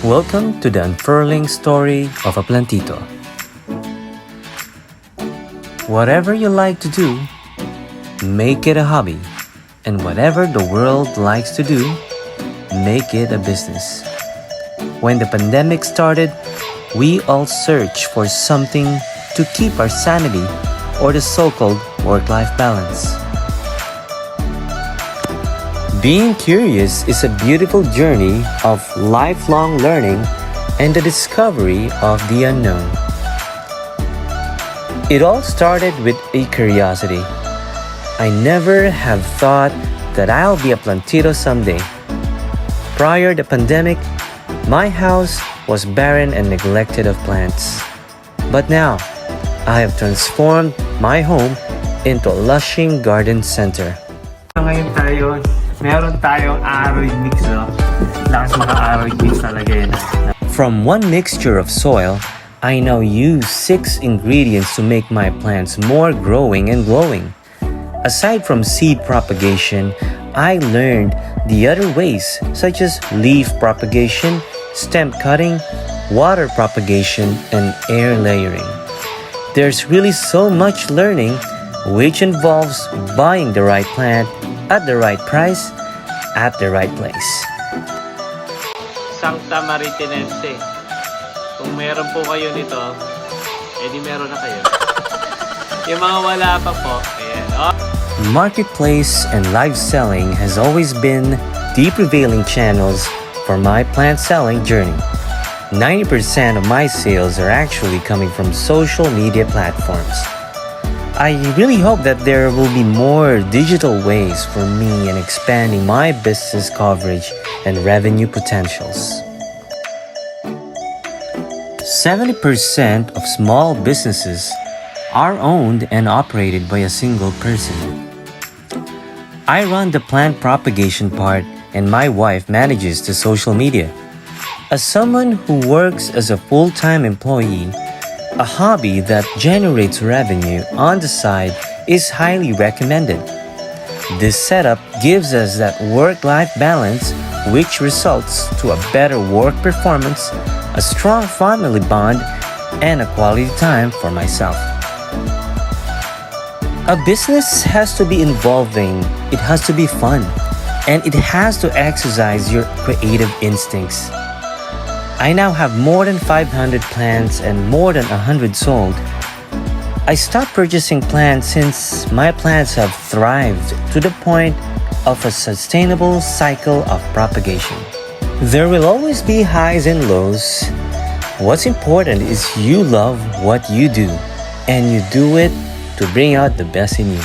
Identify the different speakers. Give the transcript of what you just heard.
Speaker 1: Welcome to the unfurling story of a plantito. Whatever you like to do, make it a hobby. And whatever the world likes to do, make it a business. When the pandemic started, we all searched for something to keep our sanity, or the so-called work-life balance. Being curious is a beautiful journey of lifelong learning and the discovery of the unknown. It all started with a curiosity. I never have thought that I'll be a plantito someday. Prior to the pandemic, my house was barren and neglected of plants. But now, I have transformed my home into a lushing garden center.
Speaker 2: Ngayon meron tayong aroid mix, no? Lakas mga aroid mix talaga yun.
Speaker 1: From one mixture of soil, I now use 6 ingredients to make my plants more growing and glowing. Aside from seed propagation, I learned the other ways such as leaf propagation, stem cutting, water propagation, and air layering. There's really so much learning, which involves buying the right plant at the right price at the right place.
Speaker 2: Sancta Maritinense. Kung meron po kayo nito, edi meron na kayo. Yung mga wala pa po, ayan. Oh.
Speaker 1: Marketplace and live selling has always been the prevailing channels for my plant selling journey. 90% of my sales are actually coming from social media platforms. I really hope that there will be more digital ways for me in expanding my business coverage and revenue potentials. 70% of small businesses are owned and operated by a single person. I run the plant propagation part and my wife manages the social media. As someone who works as a full-time employee, a hobby that generates revenue on the side is highly recommended. This setup gives us that work-life balance, which results to a better work performance, a strong family bond, and a quality time for myself. A business has to be involving, it has to be fun, and it has to exercise your creative instincts. I now have more than 500 plants and more than 100 sold. I stopped purchasing plants since my plants have thrived to the point of a sustainable cycle of propagation. There will always be highs and lows. What's important is you love what you do, and you do it to bring out the best in you.